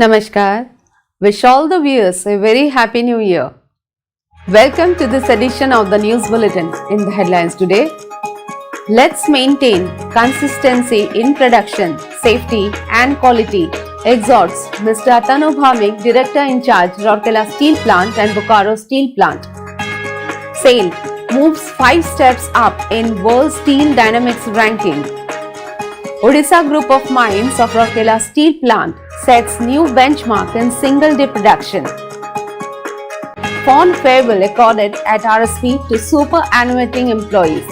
Namaskar. Wish all the viewers a very happy new year. Welcome to this edition of the News Bulletin. In the headlines today, let's maintain consistency in production, safety and quality, exhorts Mr. Tanu Bhamik, Director in Charge, Rourkela Steel Plant and Bokaro Steel Plant. SAIL moves 5 steps up in World Steel Dynamics ranking. Odisha Group of Mines of Rourkela Steel Plant sets new benchmark in single-day production. Fond farewell accorded at RSP to superannuating employees.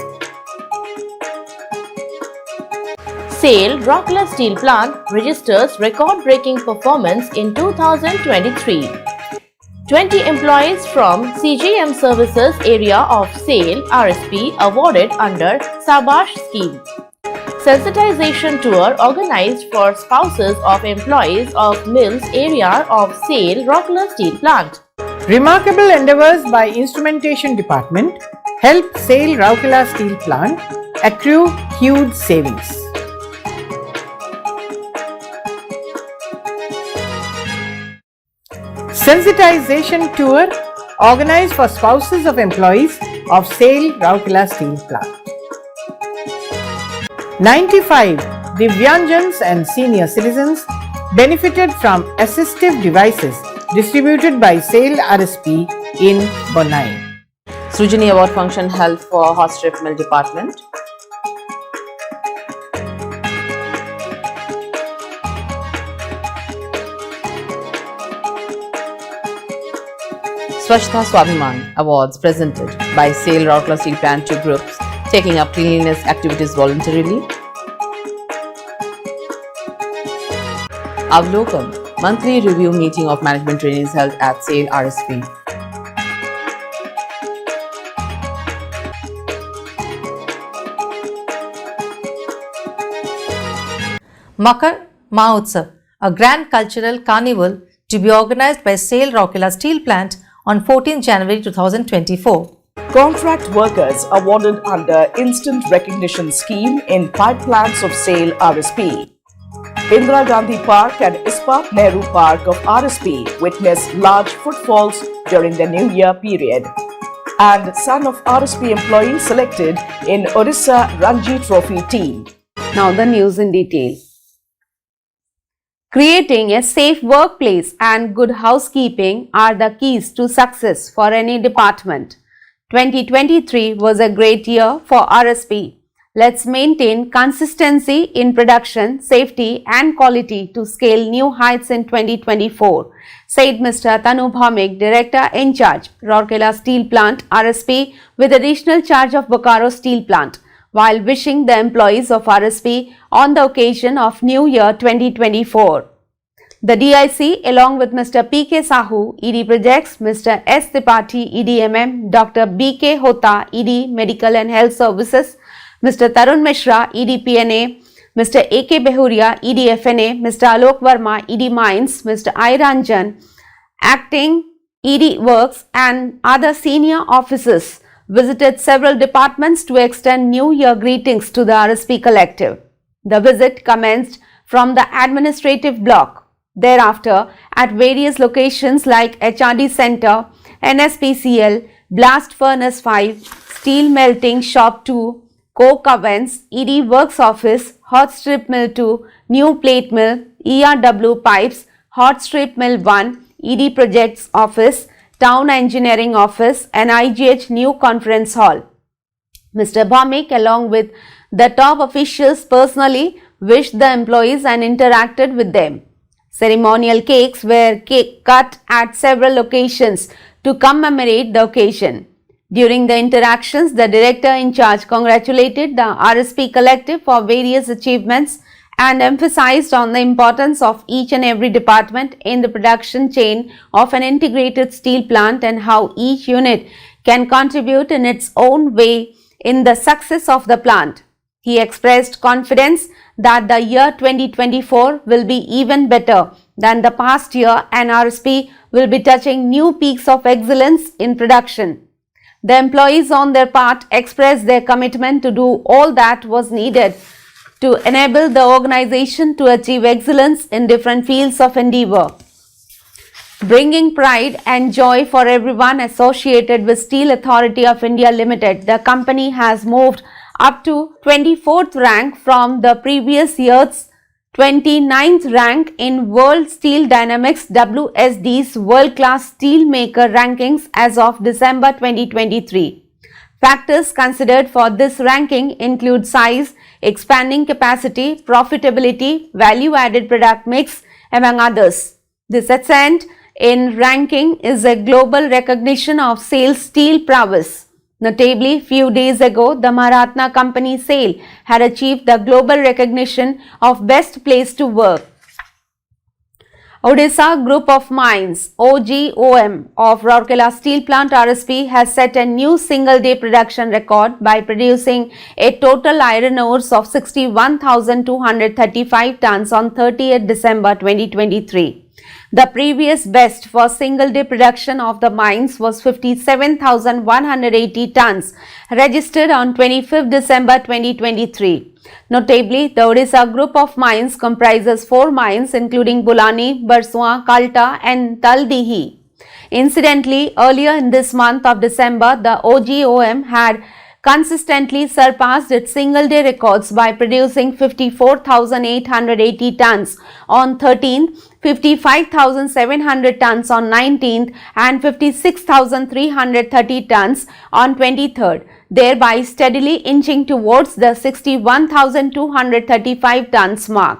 SAIL Rourkela Steel Plant registers record-breaking performance in 2023. 20 employees from CGM Services area of SAIL RSP awarded under Sabash scheme. Sensitization tour organized for spouses of employees of mills area of SAIL Rourkela Steel Plant. Remarkable endeavours by Instrumentation Department help SAIL Rourkela Steel Plant accrue huge savings. Sensitization tour organized for spouses of employees of SAIL Rourkela Steel Plant. 95 Divyanjans and senior citizens benefited from assistive devices distributed by SAIL RSP in Bonai. Srujani Award function held for hot strip mill department. Swachhta Swabhiman Awards presented by SAIL Rourkela Steel Plant to groups taking up cleanliness activities voluntarily. Avlokam monthly review meeting of management trainees held at SAIL RSP. Makar Mahotsav, a grand cultural carnival to be organized by SAIL Rourkela Steel Plant on 14 January 2024. Contract workers awarded under Instant Recognition Scheme in pipe plants of SAIL RSP. Indira Gandhi Park and Ispat Nehru Park of RSP witnessed large footfalls during the New Year period. And son of RSP employee selected in Odisha Ranji Trophy team. Now the news in detail. Creating a safe workplace and good housekeeping are the keys to success for any department. 2023 was a great year for RSP. Let's maintain consistency in production, safety and quality to scale new heights in 2024, said Mr. Tanu Bhamik, Director in Charge, Rourkela Steel Plant, RSP, with additional charge of Bokaro Steel Plant, while wishing the employees of RSP on the occasion of New Year 2024. The DIC, along with Mr. P.K. Sahu, ED Projects, Mr. S. Tripathi, ED-MM, Dr. B.K. Hota, ED Medical and Health Services, Mr. Tarun Mishra, ED PNA, Mr. A.K. Behuria, ED FNA, Mr. Alok Verma, ED Mines, Mr. I. Ranjan, Acting ED Works and other senior officers visited several departments to extend New Year greetings to the RSP collective. The visit commenced from the administrative block. Thereafter, at various locations like HRD Center, NSPCL, Blast Furnace 5, Steel Melting Shop 2, Coke Ovens, ED Works Office, Hot Strip Mill 2, New Plate Mill, ERW Pipes, Hot Strip Mill 1, ED Projects Office, Town Engineering Office and IGH New Conference Hall. Mr. Bhamik, along with the top officials, personally wished the employees and interacted with them. Ceremonial cakes were cut at several locations to commemorate the occasion. During the interactions, the director in charge congratulated the RSP collective for various achievements and emphasized on the importance of each and every department in the production chain of an integrated steel plant and how each unit can contribute in its own way in the success of the plant. He expressed confidence that the year 2024 will be even better than the past year and RSP will be touching new peaks of excellence in production. The employees on their part expressed their commitment to do all that was needed to enable the organization to achieve excellence in different fields of endeavor. Bringing pride and joy for everyone associated with Steel Authority of India Limited, the company has moved up to 24th rank from the previous year's 29th rank in World Steel Dynamics WSD's World Class Steelmaker rankings as of December 2023. Factors considered for this ranking include size, expanding capacity, profitability, value-added product mix, among others. This ascent in ranking is a global recognition of SAIL's steel prowess. Notably, few days ago, the Maharatna company SAIL had achieved the global recognition of Best Place to Work. Odisha Group of Mines OGOM of Rourkela Steel Plant RSP has set a new single-day production record by producing a total iron ores of 61,235 tons on 30th December 2023. The previous best for single-day production of the mines was 57,180 tons, registered on 25th December 2023. Notably, the Odisha Group of Mines comprises 4 mines including Bulani, Barsua, Kalta and Taldihi. Incidentally, earlier in this month of December, the OGOM had consistently surpassed its single-day records by producing 54,880 tons on 13th, 55,700 tons on 19th and 56,330 tons on 23rd, thereby steadily inching towards the 61,235 tons mark.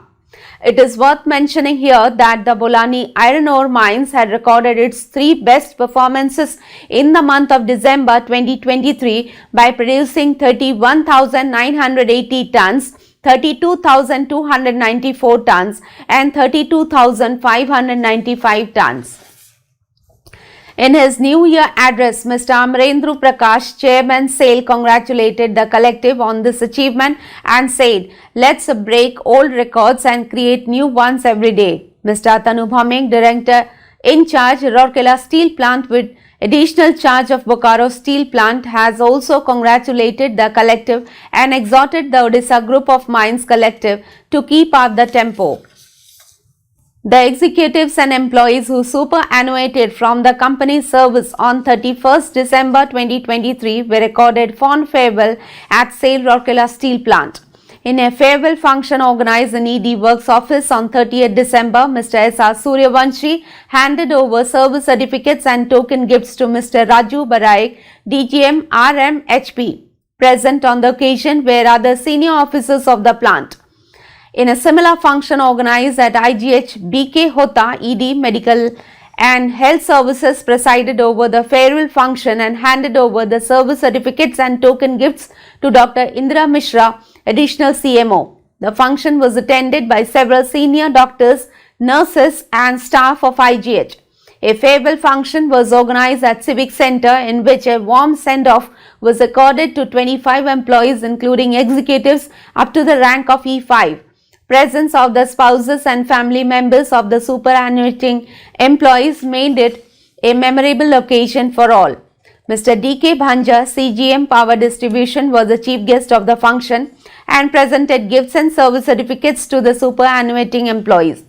It is worth mentioning here that the Bolani iron ore mines had recorded its 3 best performances in the month of December 2023 by producing 31,980 tons, 32,294 tons and 32,595 tons. In his New Year address, Mr. Amarendra Prakash, Chairman SAIL, congratulated the collective on this achievement and said, "Let's break old records and create new ones every day." Mr. Tanu Bhaming, Director in charge Rourkela Steel Plant with additional charge of Bokaro Steel Plant, has also congratulated the collective and exhorted the Odisha Group of Mines collective to keep up the tempo. The executives and employees who superannuated from the company's service on 31st December 2023 were accorded fond farewell at SAIL Rourkela Steel Plant. In a farewell function organized in ED Works office on 30th December, Mr. S.R. Suryavanshi handed over service certificates and token gifts to Mr. Raju Barai, DGM RMHP. Present on the occasion were other senior officers of the plant. In a similar function organized at IGH, BK Hota, ED Medical and Health Services, presided over the farewell function and handed over the service certificates and token gifts to Dr. Indra Mishra, additional CMO. The function was attended by several senior doctors, nurses and staff of IGH. A farewell function was organized at Civic Center in which a warm send-off was accorded to 25 employees including executives up to the rank of E5. Presence of the spouses and family members of the superannuating employees made it a memorable occasion for all. Mr. D.K. Bhanja, CGM Power Distribution, was the chief guest of the function and presented gifts and service certificates to the superannuating employees.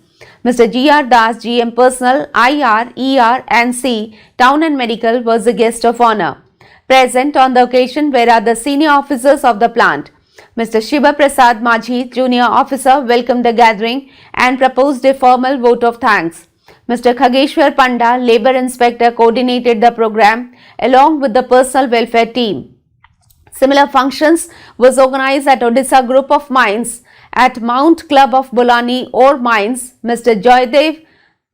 Mr. G.R. Das, GM Personal, IR, ER and C, Town and Medical, was the guest of honor. Present on the occasion were other senior officers of the plant. Mr. Shiva Prasad Majhi, Junior Officer, welcomed the gathering and proposed a formal vote of thanks. Mr. Khageshwar Panda, Labour Inspector, coordinated the program along with the personal welfare team. Similar functions was organized at Odisha Group of Mines at Mount Club of Bolani Ore Mines. Mr. Joydev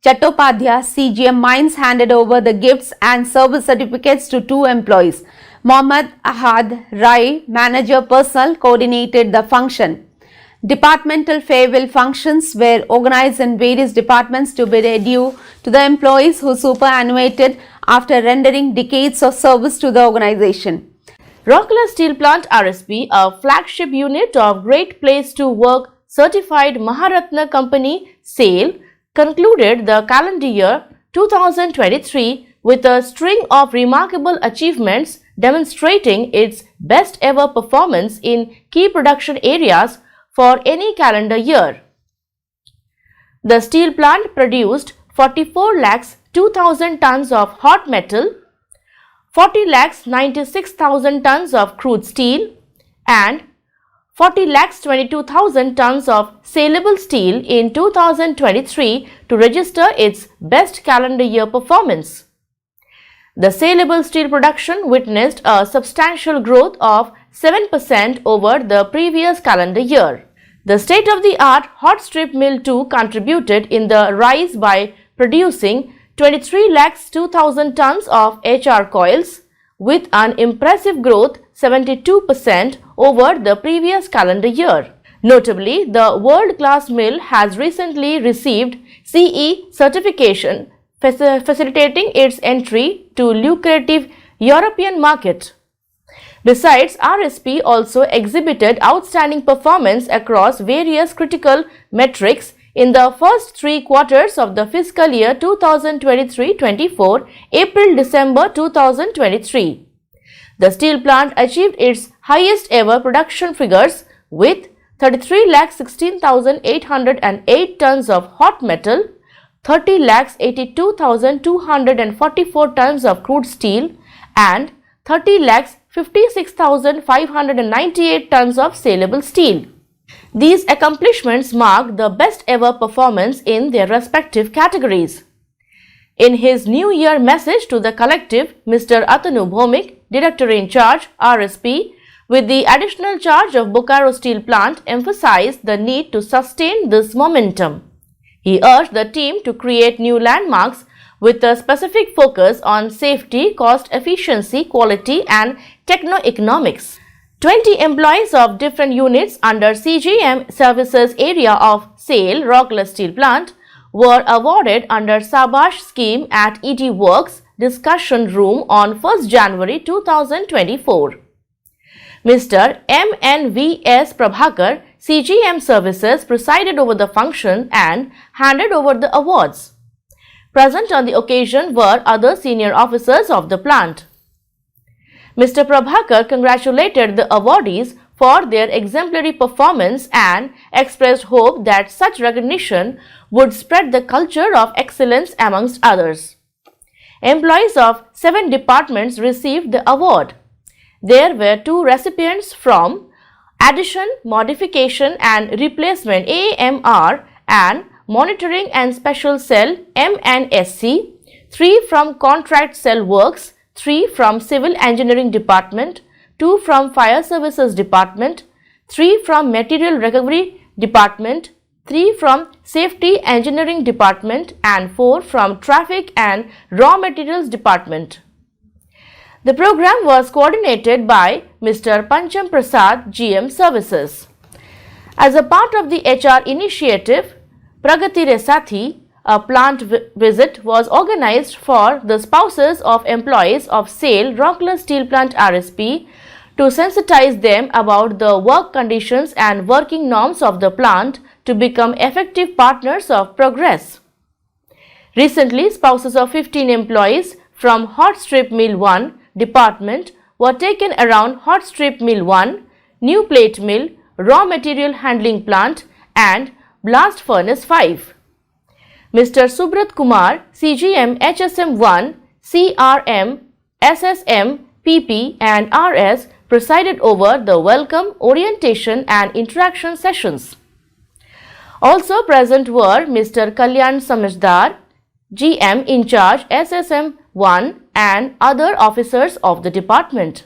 Chattopadhyay, CGM Mines, handed over the gifts and service certificates to 2 employees. Mohammad Ahad Rai, Manager Personnel, coordinated the function. Departmental farewell functions were organized in various departments to be due to the employees who superannuated after rendering decades of service to the organization. Rourkela Steel Plant RSP, a flagship unit of Great Place to Work certified Maharatna company SAIL, concluded the calendar year 2023 with a string of remarkable achievements demonstrating its best ever performance in key production areas for any calendar year. The steel plant produced 44 lakhs 2,000 tons of hot metal, 40 lakhs 96,000 tons of crude steel and 40 lakhs 22,000 tons of saleable steel in 2023 to register its best calendar year performance. The saleable steel production witnessed a substantial growth of 7% over the previous calendar year. The state-of-the-art hot strip mill 2 contributed in the rise by producing 23 lakhs 2,000 tons of HR coils with an impressive growth 72% over the previous calendar year. Notably, the world-class mill has recently received CE certification, facilitating its entry to lucrative European market. Besides, RSP also exhibited outstanding performance across various critical metrics in the first 3 quarters of the fiscal year 2023-24, April-December 2023. The steel plant achieved its highest ever production figures with 33,16,808 tons of hot metal, 30,82,244 tons of crude steel and 30,56,598 tons of saleable steel. These accomplishments mark the best ever performance in their respective categories. In his New Year message to the collective, Mr. Atanu Bhomik, Director in Charge, RSP, with the additional charge of Bokaro Steel Plant, emphasized the need to sustain this momentum. He urged the team to create new landmarks with a specific focus on safety, cost efficiency, quality and techno-economics. 20 employees of different units under CGM services area of SAIL Rourkela Steel Plant were awarded under Sabash scheme at ED Works discussion room on 1st January 2024. Mr. MNVS Prabhakar, CGM Services, presided over the function and handed over the awards. Present on the occasion were other senior officers of the plant. Mr. Prabhakar congratulated the awardees for their exemplary performance and expressed hope that such recognition would spread the culture of excellence amongst others. Employees of 7 departments received the award. There were 2 recipients from Addition, Modification and Replacement AMR and Monitoring and Special Cell MNSC, 3 from Contract Cell Works, 3 from Civil Engineering Department, 2 from Fire Services Department, 3 from Material Recovery Department, 3 from Safety Engineering Department and 4 from Traffic and Raw Materials Department. The program was coordinated by Mr. Pancham Prasad, GM Services. As a part of the HR initiative, Pragati Resathi, a plant visit was organized for the spouses of employees of SAIL Rourkela Steel Plant RSP to sensitize them about the work conditions and working norms of the plant to become effective partners of progress. Recently, spouses of 15 employees from Hot Strip Mill 1 department were taken around Hot Strip Mill 1, New Plate Mill, Raw Material Handling Plant and Blast Furnace 5. Mr. Subrat Kumar, CGM HSM 1, CRM, SSM, PP and RS presided over the welcome, orientation and interaction sessions. Also present were Mr. Kalyan Samajdar, GM in charge SSM 1 and other officers of the department.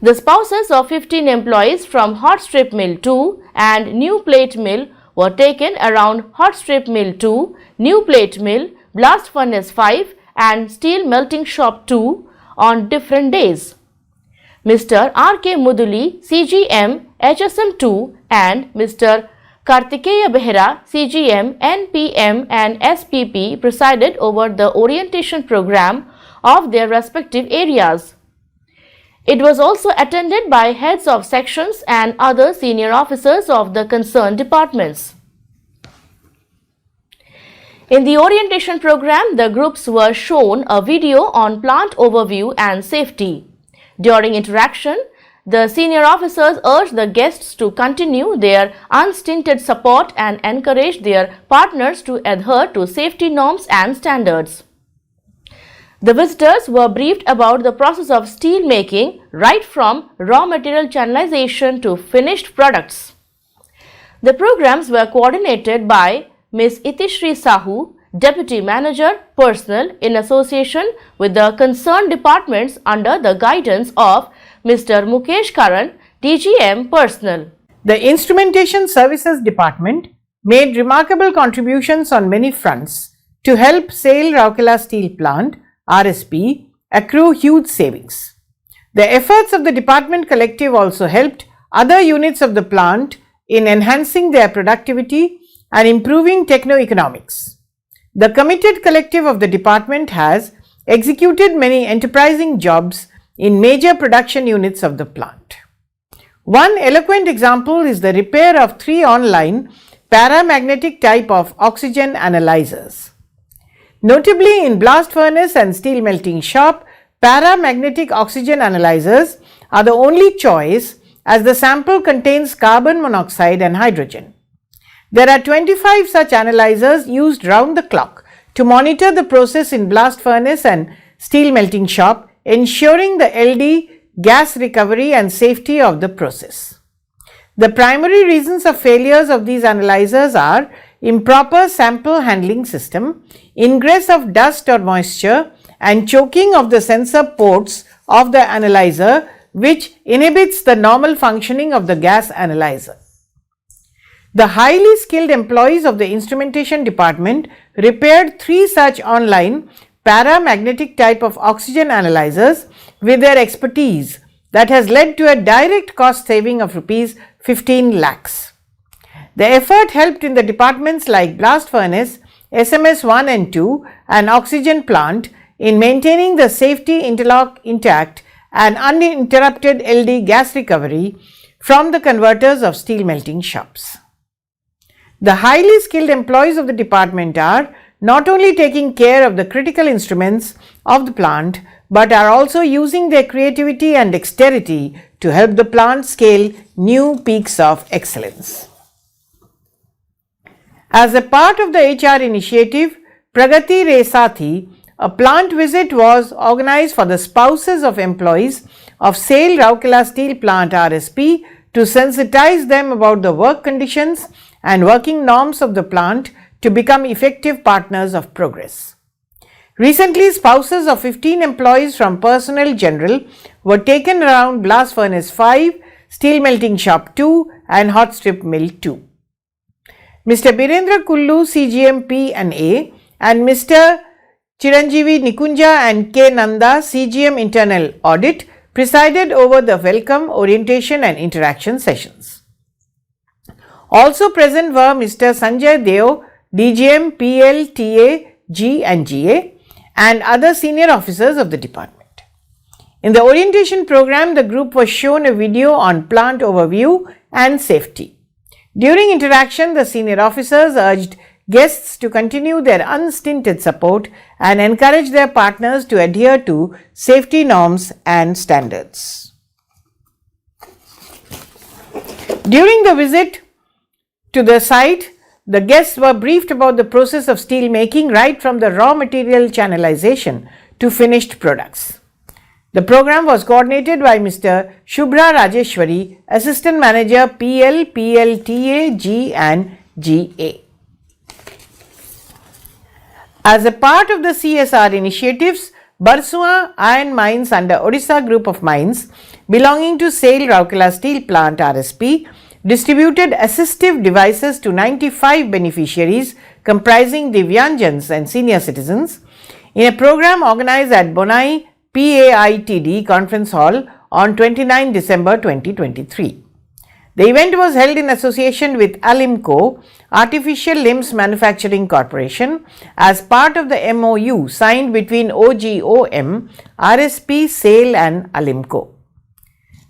The spouses of 15 employees from Hot Strip Mill 2 and New Plate Mill were taken around Hot Strip Mill 2, New Plate Mill, Blast Furnace 5 and Steel Melting Shop 2 on different days. Mr. R.K. Muduli, CGM HSM 2 and Mr. Kartikeya Behera, CGM, NPM and SPP presided over the orientation program of their respective areas. It was also attended by heads of sections and other senior officers of the concerned departments. In the orientation program, the groups were shown a video on plant overview and safety. During interaction, The senior officers urged the guests to continue their unstinted support and encourage their partners to adhere to safety norms and standards. The visitors were briefed about the process of steel making right from raw material channelization to finished products. The programs were coordinated by Ms. Itishri Sahu, Deputy Manager, Personnel, in association with the concerned departments under the guidance of Mr. Mukesh Karan, DGM, Personnel. The Instrumentation Services Department made remarkable contributions on many fronts to help SAIL Rourkela Steel Plant, RSP, accrue huge savings. The efforts of the department collective also helped other units of the plant in enhancing their productivity and improving techno-economics. The committed collective of the department has executed many enterprising jobs in major production units of the plant. One eloquent example is the repair of 3 online paramagnetic type of oxygen analyzers. Notably, in blast furnace and steel melting shop, paramagnetic oxygen analyzers are the only choice as the sample contains carbon monoxide and hydrogen. There are 25 such analyzers used round the clock to monitor the process in blast furnace and steel melting shop, ensuring the LD gas recovery and safety of the process. The primary reasons of failures of these analyzers are improper sample handling system, ingress of dust or moisture, and choking of the sensor ports of the analyzer, which inhibits the normal functioning of the gas analyzer. The highly skilled employees of the instrumentation department repaired 3 such online paramagnetic type of oxygen analyzers with their expertise that has led to a direct cost saving of rupees 15 lakhs. The effort helped in the departments like blast furnace, SMS 1 and 2 and oxygen plant in maintaining the safety interlock intact and uninterrupted LD gas recovery from the converters of steel melting shops. The highly skilled employees of the department are not only taking care of the critical instruments of the plant, but are also using their creativity and dexterity to help the plant scale new peaks of excellence. As a part of the HR initiative, Pragati Re Sathi, a plant visit was organized for the spouses of employees of SAIL Rourkela Steel Plant RSP to sensitize them about the work conditions and working norms of the plant to become effective partners of progress. Recently, spouses of 15 employees from Personnel General were taken around Blast Furnace 5, Steel Melting Shop 2 and Hot Strip Mill 2. Mr. Birendra Kullu, CGM P&A and Mr. Chiranjeevi Nikunja and K. Nanda, CGM Internal Audit, presided over the welcome, orientation and interaction sessions. Also present were Mr. Sanjay Deo, DGM PL, TA, G and GA and other senior officers of the department. In the orientation program, the group was shown a video on plant overview and safety. During interaction, the senior officers urged guests to continue their unstinted support and encourage their partners to adhere to safety norms and standards. During the visit to the site, the guests were briefed about the process of steel making right from the raw material channelization to finished products. The program was coordinated by Mr. Shubhra Rajeshwari, Assistant Manager PL, PLTA, G and GA. As a part of the CSR initiatives, Barsua Iron Mines under Odisha Group of Mines belonging to SAIL Rourkela Steel Plant RSP distributed assistive devices to 95 beneficiaries comprising Divyanjans and senior citizens in a program organized at Bonai PAITD Conference Hall on 29 December 2023. The event was held in association with Alimco, Artificial Limbs Manufacturing Corporation, as part of the MOU signed between OGOM, RSP, SAIL and Alimco.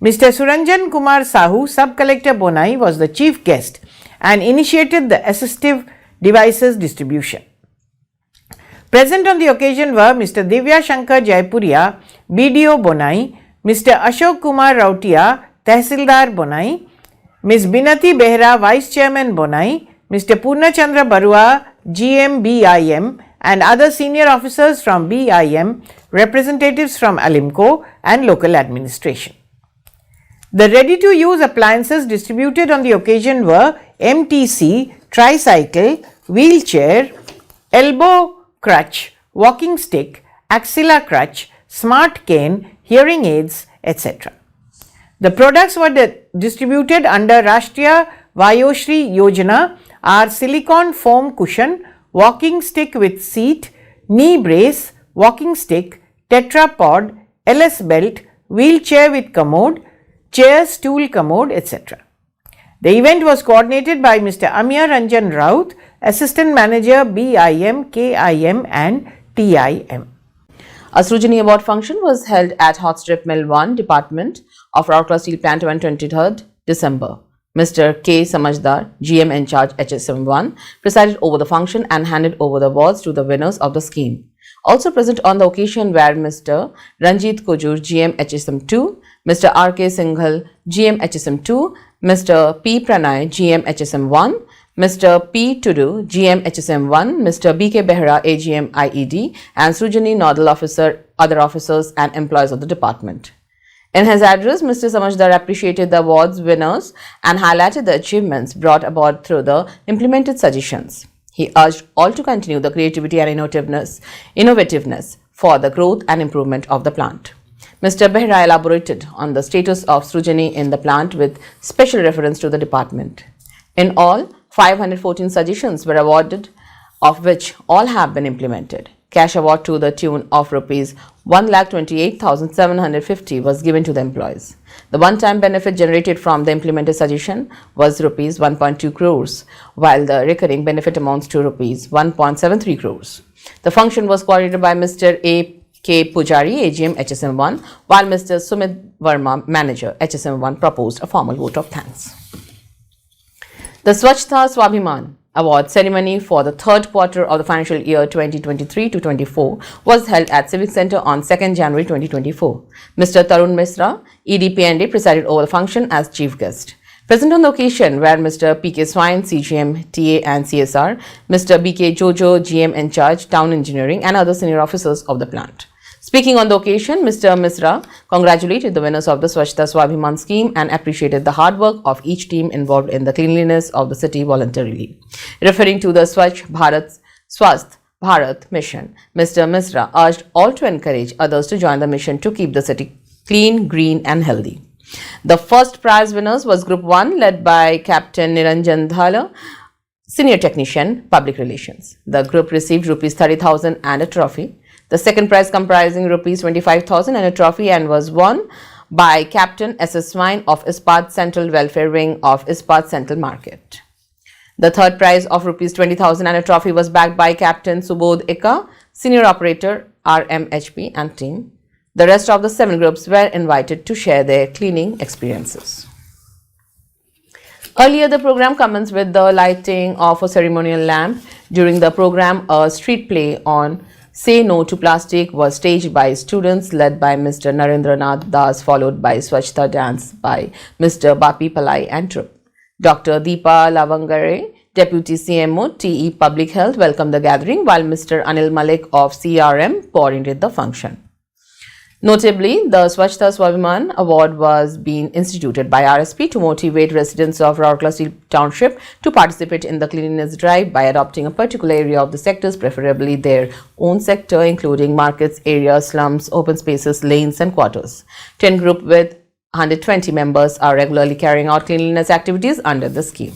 Mr. Suranjan Kumar Sahu, Sub-Collector Bonai, was the chief guest and initiated the assistive devices distribution. Present on the occasion were Mr. Divya Shankar Jaipuria, BDO Bonai, Mr. Ashok Kumar Rautia, Tehsildar Bonai, Ms. Binati Behra, Vice Chairman Bonai, Mr. Purnachandra Barua, GM BIM, and other senior officers from BIM, representatives from Alimco and local administration. The ready-to-use appliances distributed on the occasion were MTC, tricycle, wheelchair, elbow crutch, walking stick, axilla crutch, smart cane, hearing aids, etc. The products were distributed under Rashtriya Vayoshri Yojana are silicone foam cushion, walking stick with seat, knee brace, walking stick, tetrapod, LS belt, wheelchair with commode, chair, stool commode, etc. The event was coordinated by Mr. Amya Ranjan Raut, Assistant Manager BIM, KIM and TIM. A Srujani Award function was held at Hot Strip Mill 1 Department of Rourkela Steel Plant on 23rd December. Mr. K. Samajdar, GM in charge HSM1, presided over the function and handed over the awards to the winners of the scheme. Also present on the occasion were Mr. Ranjit Kujur, GM HSM2, Mr. R.K. Singhal, GM HSM2, Mr. P. Pranay, GM HSM1, Mr. P. Tudu, GM HSM1, Mr. B.K. Behra, AGM IED, and Srujani Nodal Officer, other officers and employees of the department. In his address, Mr. Samajdar appreciated the awards winners and highlighted the achievements brought about through the implemented suggestions. He urged all to continue the creativity and innovativeness for the growth and improvement of the plant. Mr. Behra elaborated on the status of Srujani in the plant with special reference to the department. In all, 514 suggestions were awarded, of which all have been implemented. Cash award to the tune of rupees 1,28,750 was given to the employees. The one-time benefit generated from the implemented suggestion was rupees 1.2 crores, while the recurring benefit amounts to rupees 1.73 crores. The function was coordinated by Mr. A. K. Pujari, AGM HSM1, while Mr. Sumit Verma, Manager HSM1, proposed a formal vote of thanks. The Swachhta Swabhiman Award ceremony for the third quarter of the financial year 2023-24 was held at Civic Center on 2nd January 2024. Mr. Tarun Misra, EDPND, presided over the function as chief guest. Present on the occasion were Mr. P.K. Swine, CGM, TA and CSR, Mr. B.K. Jojo, GM in charge, Town Engineering, and other senior officers of the plant. Speaking on the occasion, Mr. Misra congratulated the winners of the Swachhta Swabhiman scheme and appreciated the hard work of each team involved in the cleanliness of the city voluntarily. Referring to the Swachh Bharat mission, Mr. Misra urged all to encourage others to join the mission to keep the city clean, green and healthy. The first prize winners was Group 1 led by Captain Niranjan Dhala, Senior Technician, Public Relations. The group received rupees 30,000 and a trophy. The second prize comprising rupees 25,000 and a trophy and was won by Captain S.S. Swine of Ispat Central Welfare Wing of Ispat Central Market. The third prize of rupees 20,000 and a trophy was backed by Captain Subodh Eka, Senior Operator, RMHP and team. The rest of the 7 groups were invited to share their cleaning experiences. Earlier, the program commenced with the lighting of a ceremonial lamp. During the program, a street play on Say No to Plastic was staged by students led by Mr. Narendranath Das, followed by Swachhta dance by Mr. Bapi Palai and troupe. Dr. Deepa Lavangare, Deputy CMO, TE Public Health, welcomed the gathering, while Mr. Anil Malik of CRM coordinated the function. Notably, the Swachhta Swabhiman Award was being instituted by RSP to motivate residents of Rourkela Steel Township to participate in the cleanliness drive by adopting a particular area of the sectors, preferably their own sector, including markets, areas, slums, open spaces, lanes and quarters. 10 groups with 120 members are regularly carrying out cleanliness activities under the scheme.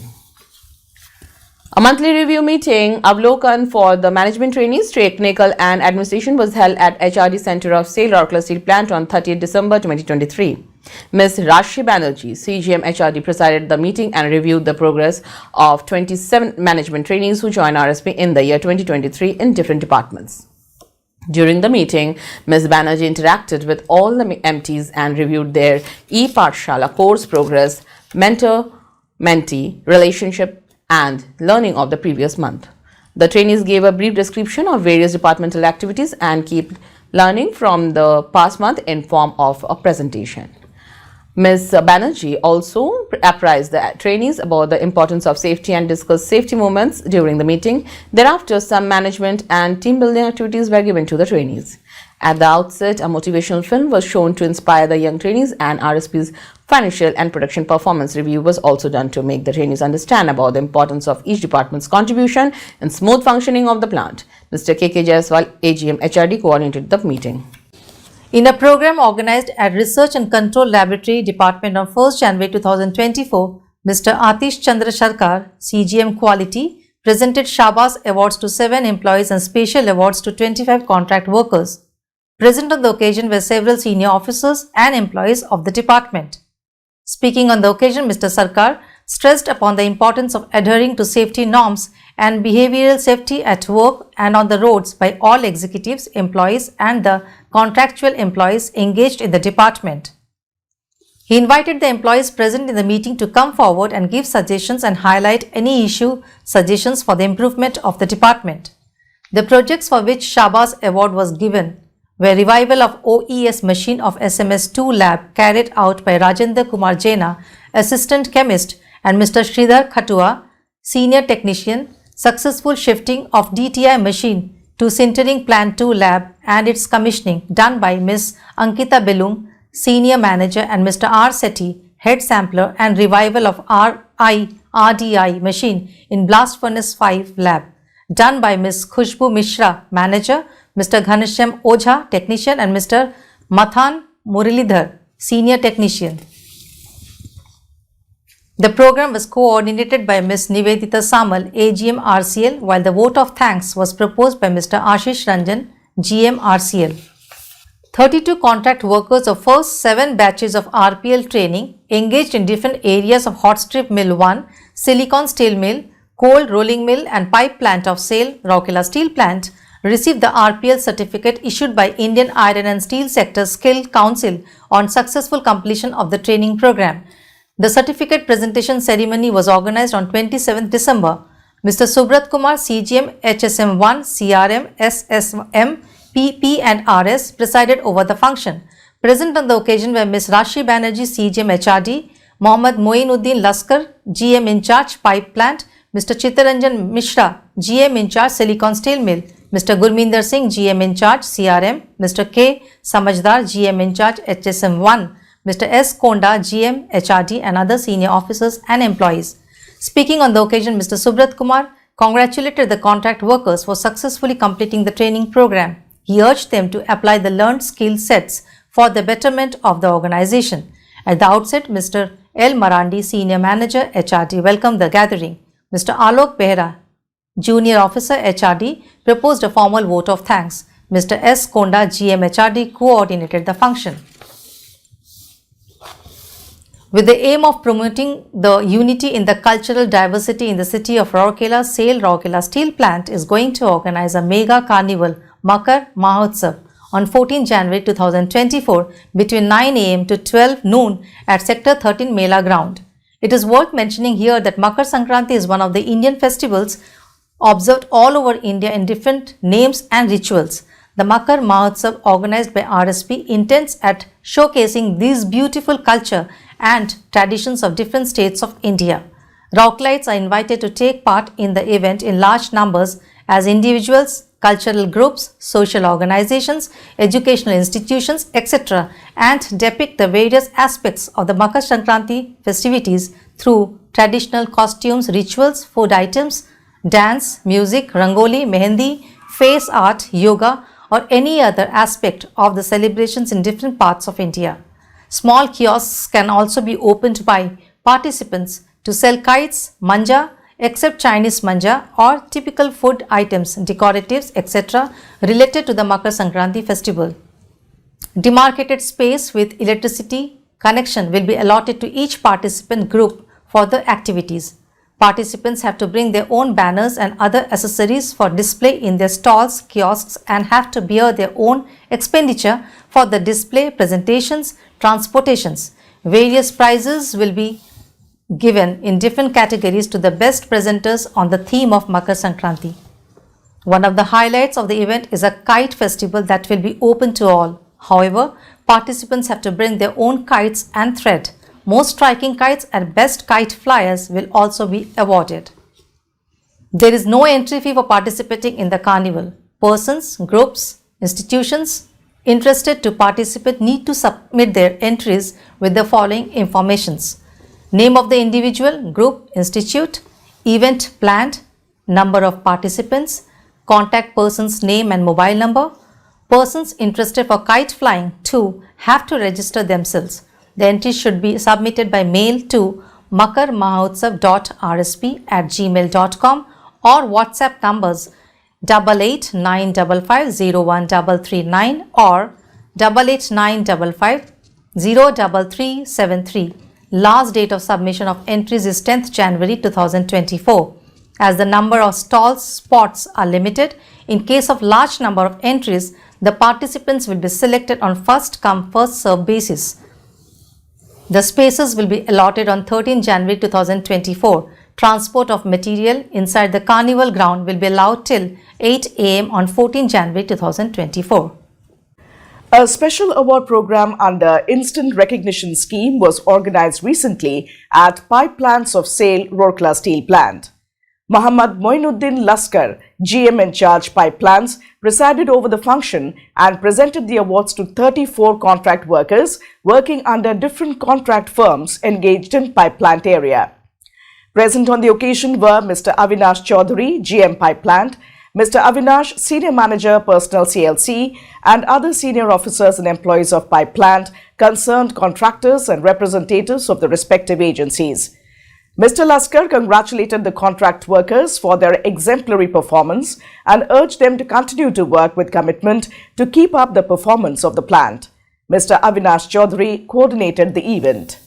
A monthly review meeting, Avlokan for the management trainees, technical and administration was held at HRD Center of SAIL Rourkela Steel Plant on 30th December 2023. Ms. Rashi Banerjee, CGM HRD, presided the meeting and reviewed the progress of 27 management trainees who joined RSP in the year 2023 in different departments. During the meeting, Ms. Banerjee interacted with all the MTs and reviewed their e-Pathshala course progress, mentor-mentee relationship, and learning of the previous month. The trainees gave a brief description of various departmental activities and kept learning from the past month in form of a presentation. Ms. Banerjee also apprised the trainees about the importance of safety and discussed safety moments during the meeting. Thereafter, some management and team building activities were given to the trainees. At the outset, a motivational film was shown to inspire the young trainees, and RSP's financial and production performance review was also done to make the trainees understand about the importance of each department's contribution in smooth functioning of the plant. Mr. K.K. Jaiswal, AGM HRD, coordinated the meeting. In a program organized at Research and Control Laboratory Department on 1st January 2024, Mr. Atish Chandra Sarkar, CGM Quality, presented Shabas Awards to 7 employees and special awards to 25 contract workers. Present on the occasion were several senior officers and employees of the department. Speaking on the occasion, Mr. Sarkar stressed upon the importance of adhering to safety norms and behavioral safety at work and on the roads by all executives, employees and the contractual employees engaged in the department. He invited the employees present in the meeting to come forward and give suggestions and highlight any suggestions for the improvement of the department. The projects for which Shabas Award was given were revival of OES machine of SMS2 lab carried out by Rajendra Kumar Jaina, Assistant Chemist, and Mr. Sridhar Khatua, Senior Technician, successful shifting of DTI machine to Sintering Plant 2 lab and its commissioning done by Ms. Ankita Belung, Senior Manager, and Mr. R. Sethi, Head Sampler, and revival of RDI machine in Blast Furnace 5 lab done by Ms. Khushbu Mishra, Manager, Mr. Ghanshyam Ojha, Technician, and Mr. Mathan Muralidhar, Senior Technician. The program was coordinated by Ms. Nivedita Samal, AGM RCL, while the vote of thanks was proposed by Mr. Ashish Ranjan, GM RCL. 32 contract workers of first 7 batches of RPL training engaged in different areas of hot strip mill 1, silicon steel mill, cold rolling mill and pipe plant of SAIL Rourkela Steel Plant received the RPL certificate issued by Indian Iron and Steel Sector Skill Council on successful completion of the training program. The certificate presentation ceremony was organized on 27th December. Mr. Subrat Kumar, CGM, HSM1, CRM, SSM, PP and RS presided over the function. Present on the occasion were Ms. Rashi Banerjee, CGM HRD, Mohammad Moinuddin Laskar, GM in charge Pipe Plant, Mr. Chittaranjan Mishra, GM in charge Silicon Steel Mill, Mr. Gurminder Singh, GM in charge CRM, Mr. K. Samajdar, GM in charge HSM1, Mr. S. Konda, GM, HRD and other senior officers and employees. Speaking on the occasion, Mr. Subrat Kumar congratulated the contract workers for successfully completing the training program. He urged them to apply the learned skill sets for the betterment of the organization. At the outset, Mr. L. Marandi, Senior Manager, HRD, welcomed the gathering. Mr. Alok Behra, Junior Officer, HRD, proposed a formal vote of thanks. Mr. S. Konda, GM, HRD, coordinated the function. With the aim of promoting the unity in the cultural diversity in the city of Rourkela, SAIL Rourkela Steel Plant is going to organize a mega carnival Makar Mahotsav on 14 January 2024 between 9 am to 12 noon at Sector 13 Mela Ground. It is worth mentioning here that Makar Sankranti is one of the Indian festivals observed all over India in different names and rituals. The Makar Mahotsav organized by RSP intends at showcasing these beautiful culture and traditions of different states of India. Rourkelites are invited to take part in the event in large numbers as individuals, cultural groups, social organizations, educational institutions, etc. and depict the various aspects of the Makar Sankranti festivities through traditional costumes, rituals, food items, dance, music, rangoli, mehendi, face art, yoga or any other aspect of the celebrations in different parts of India. Small kiosks can also be opened by participants to sell kites, manja, except Chinese manja or typical food items, decoratives, etc. related to the Makar Sankranti festival. Demarcated space with electricity connection will be allotted to each participant group for the activities. Participants have to bring their own banners and other accessories for display in their stalls, kiosks and have to bear their own expenditure for the display, presentations, transportations. Various prizes will be given in different categories to the best presenters on the theme of Makar Sankranti. One of the highlights of the event is a kite festival that will be open to all. However, participants have to bring their own kites and thread. Most striking kites and best kite flyers will also be awarded. There is no entry fee for participating in the carnival. Persons, groups, institutions interested to participate need to submit their entries with the following informations: name of the individual, group, institute, event planned, number of participants, contact person's name and mobile number. Persons interested for kite flying too have to register themselves. The entries should be submitted by mail to makarmahotsav.rsp@gmail.com or WhatsApp numbers 8895501339 or 8895503373. Last date of submission of entries is 10th January 2024. As the number of stalls spots are limited, in case of large number of entries, the participants will be selected on first come first served basis. The spaces will be allotted on 13 January 2024. Transport of material inside the carnival ground will be allowed till 8 am on 14 January 2024. A special award program under Instant Recognition Scheme was organized recently at Pipelines of Sale, Rourkela Steel Plant. Muhammad Moinuddin Laskar, GM in charge Pipelines, presided over the function and presented the awards to 34 contract workers working under different contract firms engaged in pipe plant area. Present on the occasion were Mr. Avinash Chaudhary, GM Pipe Plant, Mr. Avinash, Senior Manager, Personnel CLC, and other senior officers and employees of Pipe Plant, concerned contractors and representatives of the respective agencies. Mr. Laskar congratulated the contract workers for their exemplary performance and urged them to continue to work with commitment to keep up the performance of the plant. Mr. Avinash Chaudhary coordinated the event.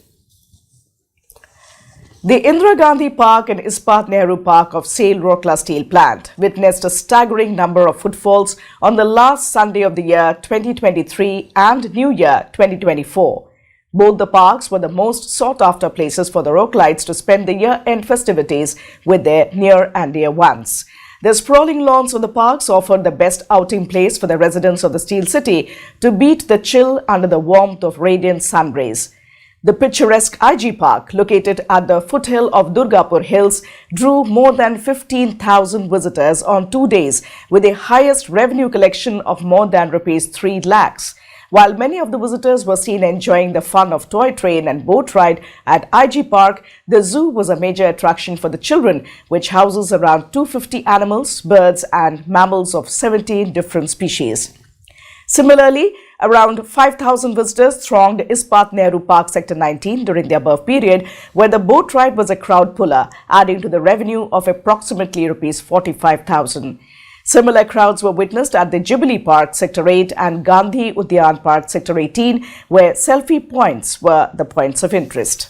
The Indira Gandhi Park and Ispat Nehru Park of Sale Rourkela Steel Plant witnessed a staggering number of footfalls on the last Sunday of the year 2023 and New Year 2024. Both the parks were the most sought-after places for the Rourkelites to spend the year-end festivities with their near and dear ones. The sprawling lawns of the parks offered the best outing place for the residents of the Steel City to beat the chill under the warmth of radiant sun rays. The picturesque IG Park, located at the foothill of Durgapur Hills, drew more than 15,000 visitors on 2 days with the highest revenue collection of more than Rs 3 lakhs. While many of the visitors were seen enjoying the fun of toy train and boat ride at IG Park, the zoo was a major attraction for the children, which houses around 250 animals, birds and mammals of 17 different species. Similarly, around 5,000 visitors thronged Ispat Nehru Park Sector 19 during the above period, where the boat ride was a crowd puller, adding to the revenue of approximately Rs 45,000. Similar crowds were witnessed at the Jubilee Park Sector 8 and Gandhi Udyan Park Sector 18, where selfie points were the points of interest.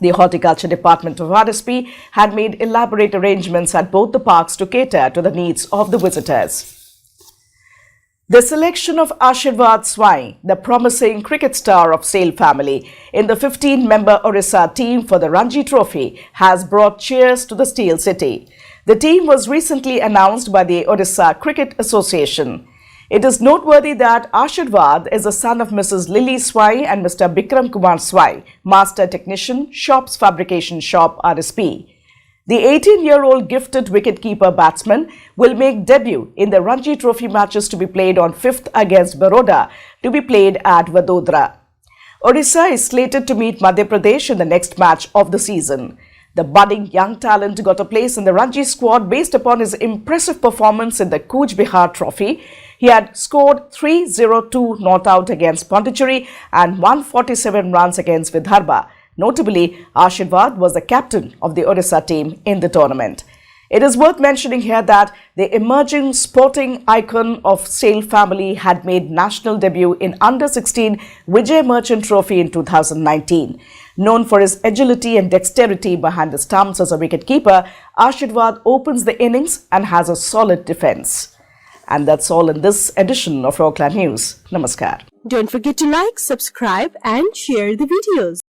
The Horticulture Department of RSP had made elaborate arrangements at both the parks to cater to the needs of the visitors. The selection of Ashirvad Swai, the promising cricket star of Sale family, in the 15-member Orissa team for the Ranji Trophy has brought cheers to the Steel City. The team was recently announced by the Orissa Cricket Association. It is noteworthy that Ashirvad is the son of Mrs. Lily Swai and Mr. Bikram Kumar Swai, Master Technician, Shops Fabrication Shop, RSP. The 18-year-old gifted wicketkeeper batsman will make debut in the Ranji Trophy matches to be played on 5th against Baroda, to be played at Vadodara. Odisha is slated to meet Madhya Pradesh in the next match of the season. The budding young talent got a place in the Ranji squad based upon his impressive performance in the Cooch Behar Trophy. He had scored 302 not out against Pondicherry and 147 runs against Vidarbha. Notably, Ashirvad was the captain of the Orissa team in the tournament. It is worth mentioning here that the emerging sporting icon of Sale family had made national debut in Under-16 Vijay Merchant Trophy in 2019. Known for his agility and dexterity behind the stumps as a wicketkeeper, Ashirvad opens the innings and has a solid defence. And that's all in this edition of Rourkela News. Namaskar. Don't forget to like, subscribe and share the videos.